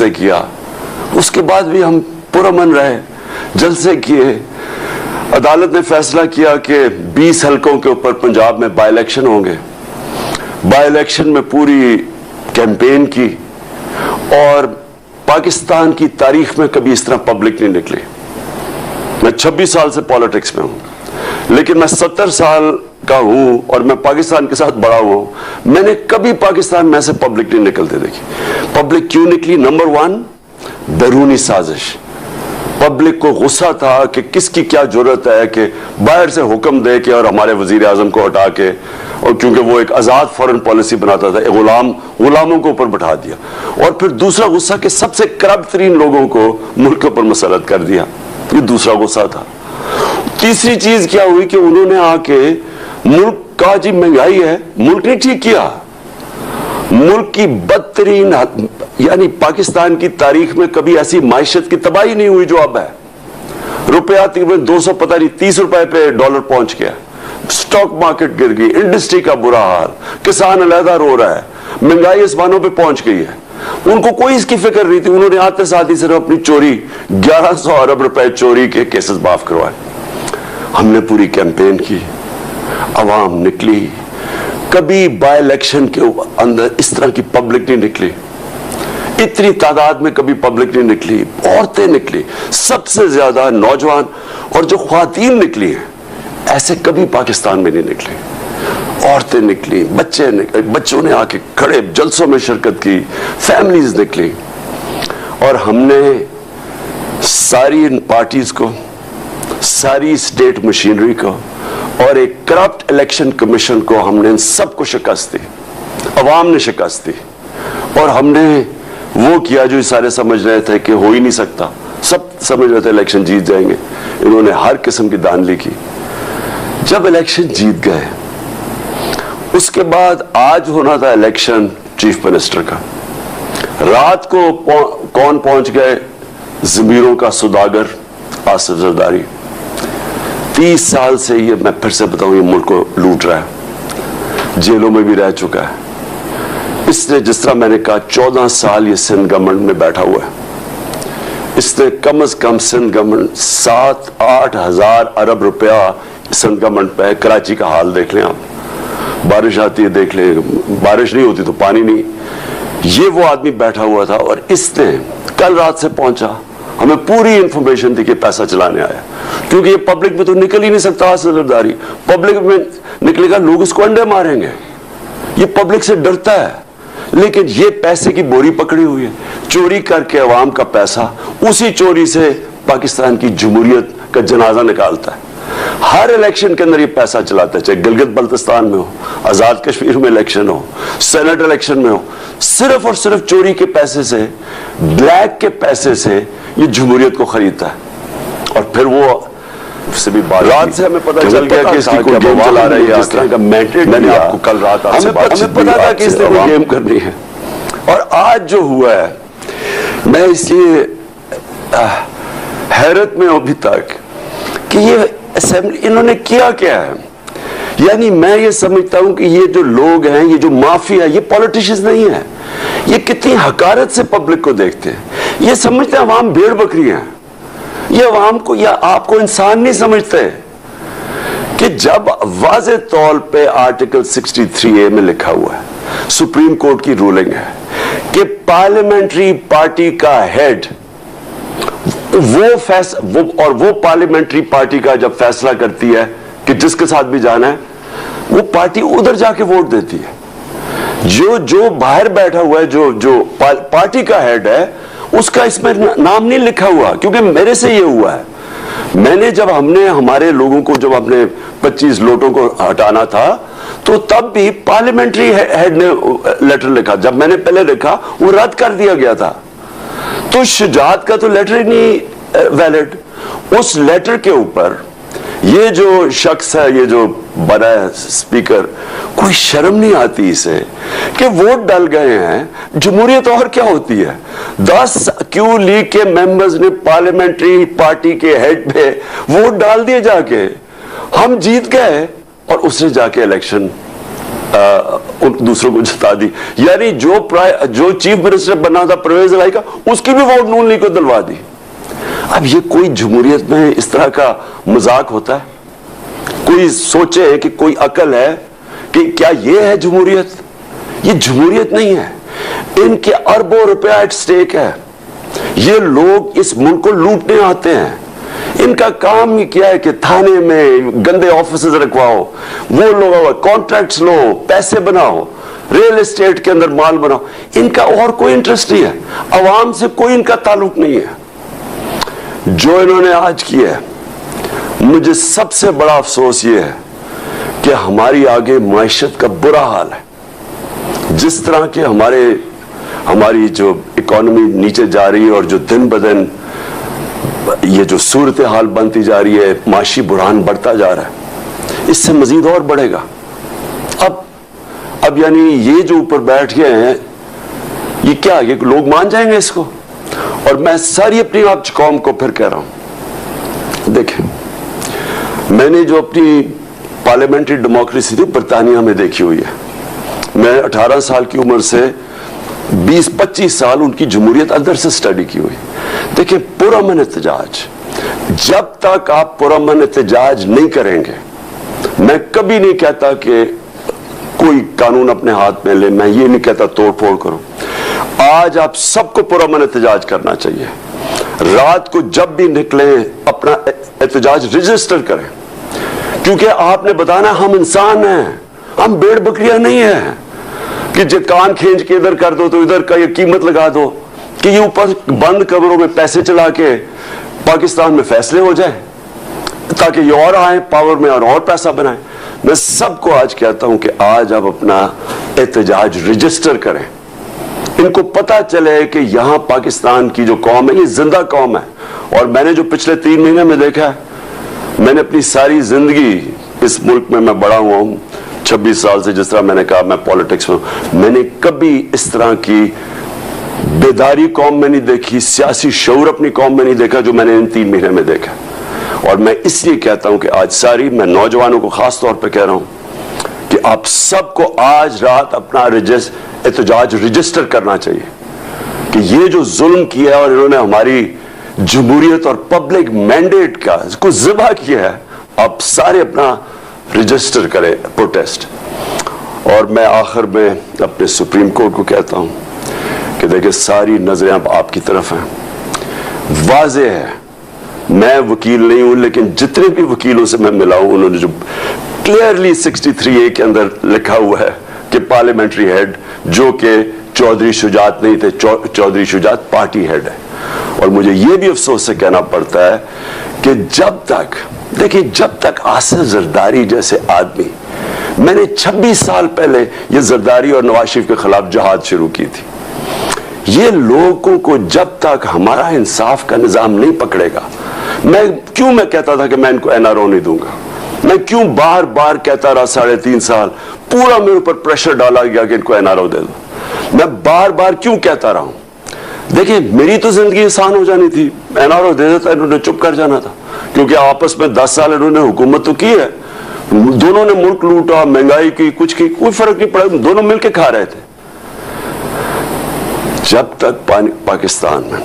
से किया, उसके बाद भी हम पुरअमन रहे, जलसे किए। अदालत ने फैसला किया कि 20 हलकों के ऊपर पंजाब में बाई इलेक्शन होंगे। बाई इलेक्शन में पूरी कैंपेन की और पाकिस्तान की तारीख में कभी इस तरह पब्लिक नहीं निकली। मैं 26 साल से पॉलिटिक्स में हूं, लेकिन मैं 70 साल का हूं और मैं पाकिस्तान के साथ बड़ा हुआ, मैंने कभी पाकिस्तान में से पब्लिक नहीं निकलते देखी। पब्लिक क्यों निकली? नंबर 1, बैरूनी साजिश। पब्लिक को गुस्सा था कि किसकी क्या जरूरत है कि बाहर से हुक्म दे के और हमारे वजीर आजम को हटा के, और क्योंकि वो एक आजाद फॉरेन पॉलिसी बनाता था, गुलामों को ऊपर बैठा दिया। और फिर दूसरा गुस्सा कि सबसे करप्ट तरीन लोगों को मुल्क के ऊपर मुसल्लत कर दिया। ये दूसरा गुस्सा था। तीसरी चीज क्या हुई कि उन्होंने आके मुल्क का, जी महंगाई है, मुल्क ने ठीक किया। मुल्क की बदतरीन, यानी पाकिस्तान की तारीख में कभी ऐसी माइशत की तबाही नहीं हुई जो अब है। रुपया तकरीबन 200 पता नहीं 30 रुपए पे डॉलर पहुंच गया। स्टॉक मार्केट गिर गई, इंडस्ट्री का बुरा हाल, किसान अलहदा रो रहा है, महंगाई आसमानों पे पहुंच गई है। उनको कोई इसकी फिक्र नहीं थी। उन्होंने आते साथ ही सिर्फ अपनी चोरी, 1100 अरब रुपए चोरी के केसेस माफ करवाए। हमने पूरी कैंपेन की, अवाम निकली। कभी बाय इलेक्शन के अंदर इस तरह की पब्लिक नहीं निकली, इतनी तादाद में कभी पब्लिक नहीं निकली। औरतें निकली, सबसे ज्यादा नौजवान, और जो ख्वातीन निकली हैं ऐसे कभी पाकिस्तान में नहीं निकली। औरतें निकली, बच्चे निकले, बच्चों ने आके खड़े जलसों में शिरकत की, फैमिलीज निकली। और हमने सारी इन पार्टीज को, सारी स्टेट मशीनरी को और एक करप्ट इलेक्शन कमीशन को, हमने इन सबको शिकस्त दी। अवाम ने शिकस्त दी और हमने वो किया जो सारे समझ रहे थे कि हो ही नहीं सकता। सब समझ रहे थे इलेक्शन जीत जाएंगे। इन्होंने हर किस्म की दानली की। जब इलेक्शन जीत गए, उसके बाद आज होना था इलेक्शन चीफ मिनिस्टर का। रात को कौन पहुंच गए? जमीरों का सुदागर आसिफ जरदारी। 30 साल से ये, मैं फिर से बताऊं, ये मुल्क को लूट रहा है, जेलों में भी रह चुका है। इसने, जिस तरह मैंने कहा, 14 साल ये सिंध गवर्नमेंट में बैठा हुआ है। इसने कम से कम सिंध गवर्नमेंट 7-8 हजार अरब रुपया सिंध गवर्नमेंट पे। कराची का हाल देख लें आप, बारिश आती है देख लें, बारिश नहीं होती तो पानी नहीं। ये वो आदमी बैठा हुआ था और इसने कल रात से पहुंचा, हमें पूरी इंफॉर्मेशन थी कि पैसा चलाने आया, क्योंकि ये पब्लिक में तो निकल ही नहीं सकता। सरदारी पब्लिक में निकलेगा, लोग इसको अंडे मारेंगे। ये पब्लिक से डरता है, लेकिन ये पैसे की बोरी पकड़ी हुई है, चोरी करके अवाम का पैसा, उसी चोरी से पाकिस्तान की जमहूरियत का जनाजा निकालता है। हर इलेक्शन के अंदर ये पैसा चलाता है, चाहे गिलगित बल्तिस्तान में हो, आजाद कश्मीर में इलेक्शन हो, सेनेट इलेक्शन में हो, सिर्फ और सिर्फ चोरी के पैसे से, ब्लैक के पैसे से ये जमहूरियत को खरीदता है। और फिर वो से भी रात से हमें पता चल गया कि इसकी कोई गेम चला रही है, इस तरह का मैंडेट मैंने आपको कल रात हमें पता था कि इसने कोई गेम करनी है। और आज जो हुआ है, मैं इसलिए हैरत में हूं अभी तक कि ये असेंबली, इन्होंने किया क्या है। यानी मैं ये समझता हूं कि ये जो लोग हैं, ये जो माफिया, ये पॉलिटिशियंस नहीं है। ये कितनी हकारत से पब्लिक को देखते हैं। ये समझते हैं अवाम भेड़ बकरी हैं। ये अवाम को या आपको इंसान नहीं समझते कि जब वाज़े तौर पे आर्टिकल 63A में लिखा हुआ है, सुप्रीम कोर्ट की रूलिंग है कि पार्लियामेंट्री पार्टी का हेड वो पार्लियामेंट्री पार्टी का जब फैसला करती है कि जिसके साथ भी जाना है, वो पार्टी उधर जाके वोट देती है। जो बाहर बैठा हुआ है, जो पार्टी का हेड है, उसका इसमें नाम नहीं लिखा हुआ। क्योंकि मेरे से ये हुआ है, मैंने जब हमने हमारे लोगों को, जब अपने 25 लोटों को हटाना था, तो तब भी पार्लियामेंट्री हेड ने लेटर लिखा। जब मैंने पहले लिखा, वो रद्द कर दिया गया था। तो शुजात का तो लेटर ही नहीं वैलिड। उस लेटर के ऊपर ये जो शख्स है, ये जो बना है स्पीकर, कोई शर्म नहीं आती इसे कि वोट डाल गए हैं। जमहूरियत और क्या होती है? 10 क्यू लीग के मेंबर्स ने पार्लियामेंट्री पार्टी के हेड पे वोट डाल दिए जाके, हम जीत गए और उसने जाके इलेक्शन उन दूसरों को जिता दी। यानी जो चीफ मिनिस्टर बनना था परवेज इलाही का, उसकी भी वोट नून लीग को दिलवा दी। अब ये कोई जमहूरियत में इस तरह का मजाक होता है? कोई सोचे कि कोई अकल है कि क्या ये है जमहूरियत? ये जमहूरियत नहीं है। इनके अरबों रुपया एट स्टेक है। ये लोग इस मुल्क को लूटने आते हैं। इनका काम ही क्या है कि थाने में गंदे ऑफिसर्स रखवाओ, वो लोग कॉन्ट्रैक्ट्स लो, पैसे बनाओ, रियल एस्टेट के अंदर माल बनाओ। इनका और कोई इंटरेस्ट नहीं है, अवाम से कोई इनका ताल्लुक नहीं है। जो इन्होंने आज किया है, मुझे सबसे बड़ा अफसोस ये है कि हमारी आगे मायशत का बुरा हाल है। जिस तरह के हमारी जो इकोनॉमी नीचे जा रही है और जो दिन ब दिन ये जो सूरत हाल बनती जा रही है, माशी बुरहान बढ़ता जा रहा है, इससे मजीद और बढ़ेगा। अब यानी ये जो ऊपर बैठ गए हैं, ये क्या, ये लोग मान जाएंगे इसको? और मैं सारी अपनी आप कौम को फिर कह रहा हूं, देखें, मैंने जो अपनी पार्लियामेंट्री डेमोक्रेसी थी बरतानिया में देखी हुई है। मैं 18 साल की उम्र से 20-25 साल उनकी जमहूरियत अंदर से स्टडी की हुई। देखिए, पुरअमन एहतजाज, जब तक आप पुरअमन एहतजाज नहीं करेंगे, मैं कभी नहीं कहता कि कोई कानून अपने हाथ में ले, मैं ये नहीं कहता तोड़ फोड़ करो। आज आप सबको पुरअमन एहतजाज करना चाहिए। रात को जब भी निकले अपना एहतजाज रजिस्टर करें, क्योंकि आपने बताना हम इंसान हैं, हम भेड़ बकरियां नहीं है कि जो कान खींच के इधर कर दो तो इधर का ये कीमत लगा दो कि ये ऊपर बंद कमरों में पैसे चला के पाकिस्तान में फैसले हो जाए ताकि ये और आए पावर में और पैसा बनाए। मैं सबको आज कहता हूं कि आज आप अपना एहतजाज रजिस्टर करें। इनको पता चले कि यहां पाकिस्तान की जो कौम है ये जिंदा कौम है। और मैंने जो पिछले 3 महीने में देखा है, मैंने अपनी सारी जिंदगी इस मुल्क में मैं बड़ा हुआ हूं, 26 साल से, जिस तरह मैंने कहा मैं पॉलिटिक्स में, मैंने कभी इस तरह की बेदारी कौम में नहीं देखी, सियासी शऊर अपनी कौम में नहीं देखा जो मैंने इन 3 महीने में देखा। और मैं इसलिए कहता हूं कि आज सारी, मैं नौजवानों को खास तौर पे कह रहा हूं कि आप सबको आज रात अपना एहतजाज रजिस्टर करना चाहिए कि ये जो जुल्म किया और इन्होंने हमारी जमहूरियत और पब्लिक मैंडेट का को ज़िबा किया है, आप सारे अपना रजिस्टर करें प्रोटेस्ट। और मैं आखिर में अपने सुप्रीम कोर्ट को कहता हूं कि देखिए, सारी नजरें अब आपकी तरफ हैं। वाज़ेह है, मैं वकील नहीं हूं, लेकिन जितने भी वकीलों से मैं मिला हूं, उन्होंने जो क्लियरली 63A के अंदर लिखा हुआ है कि पार्लियामेंट्री हेड, जो कि चौधरी शुजात नहीं थे, चौधरी शुजात पार्टी हेड है। और मुझे यह भी अफसोस से कहना पड़ता है कि जब तक, देखिए, जब तक आसिफ जरदारी जैसे आदमी, मैंने 26 साल पहले ये जरदारी और नवाज शरीफ के खिलाफ जहाद शुरू की थी। ये लोगों को जब तक हमारा इंसाफ का निजाम नहीं पकड़ेगा, मैं कहता था कि मैं इनको NRO नहीं दूंगा, मैं क्यों बार बार कहता रहा 3.5 साल, पूरा मेरे ऊपर प्रेशर डाला गया कि इनको NRO दे दो। मैं बार बार क्यों कहता रहा हूं? देखिए, मेरी तो जिंदगी आसान हो जानी थी, NRO दे देता, इन्होंने चुप कर जाना था, क्योंकि आपस में 10 साल इन्होंने हुकूमत तो की है, दोनों ने मुल्क लूटा, महंगाई की, कुछ की, कोई फर्क नहीं पड़ा, दोनों मिलकर खा रहे थे। जब तक पाकिस्तान में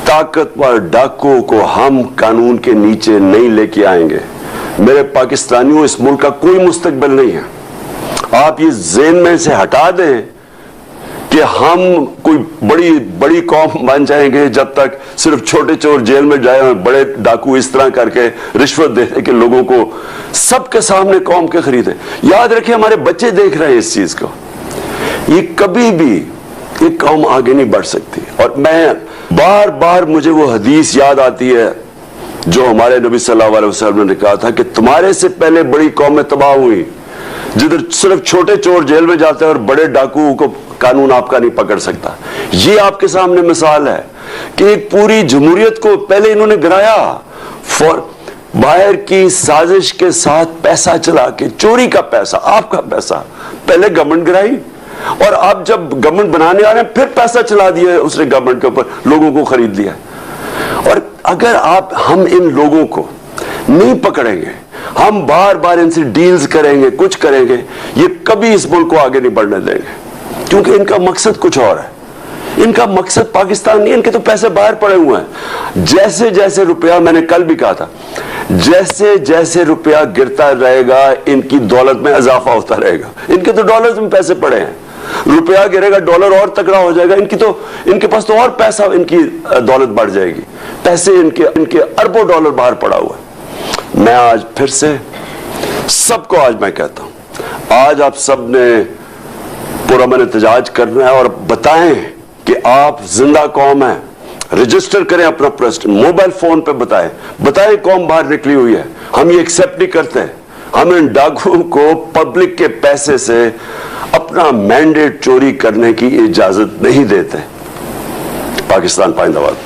ताकतवर डाकुओं को हम कानून के नीचे नहीं लेके आएंगे, मेरे पाकिस्तानियों, इस मुल्क का कोई मुस्तकबिल नहीं है। आप ये ज़हन में से हटा दें कि हम कोई बड़ी कौम बन जाएंगे जब तक सिर्फ छोटे चोर जेल में जाए और बड़े डाकू इस तरह करके रिश्वत दे के लोगों को सबके सामने कौम के खरीदे। याद रखिए, हमारे बच्चे देख रहे हैं इस चीज को। ये कभी भी ये कौम आगे नहीं बढ़ सकती। और मैं बार बार, मुझे वो हदीस याद आती है जो हमारे नबी सल्लल्लाहु अलैहि वसल्लम ने कहा था कि तुम्हारे से पहले बड़ी कौमें तबाह हुई, जिधर सिर्फ छोटे चोर जेल में जाते हैं और बड़े डाकुओं को कानून आपका नहीं पकड़ सकता। ये आपके सामने मिसाल है कि एक पूरी जमहूरियत को पहले इन्होंने गिराया, बाहर की साजिश के साथ पैसा चला के, चोरी का पैसा, आपका पैसा, पहले गवर्नमेंट गिराई, और अब जब गवर्नमेंट बनाने आ रहे हैं फिर पैसा चला दिया उसने गवर्नमेंट के ऊपर, लोगों को खरीद लिया। और अगर हम इन लोगों को नहीं पकड़ेंगे, हम बार बार इनसे डील्स करेंगे, कुछ करेंगे, ये कभी इस मुल्क को आगे नहीं बढ़ने देंगे, क्योंकि इनका मकसद कुछ और है। इनका मकसद पाकिस्तान नहीं, इनके तो पैसे बाहर पड़े हुए हैं। जैसे जैसे रुपया, मैंने कल भी कहा था, जैसे जैसे रुपया गिरता रहेगा इनकी दौलत में इजाफा होता रहेगा। इनके तो डॉलर्स में पैसे पड़े हैं, रुपया गिरेगा डॉलर और तगड़ा हो जाएगा, इनके पास तो और पैसा, इनकी दौलत बढ़ जाएगी। पैसे इनके अरबों डॉलर बाहर पड़ा हुआ है। मैं आज फिर से सबको आज मैं कहता हूं, आज आप सब ने पुरअमन एहतजाज करना है और बताएं कि आप जिंदा कौम है। रजिस्टर करें अपना प्रश्न, मोबाइल फोन पे बताएं कौम बाहर निकली हुई है। हम ये एक्सेप्ट नहीं करते हैं, हम इन डाकुओं को पब्लिक के पैसे से अपना मैंडेट चोरी करने की इजाजत नहीं देते। पाकिस्तान पाइंदाबाद।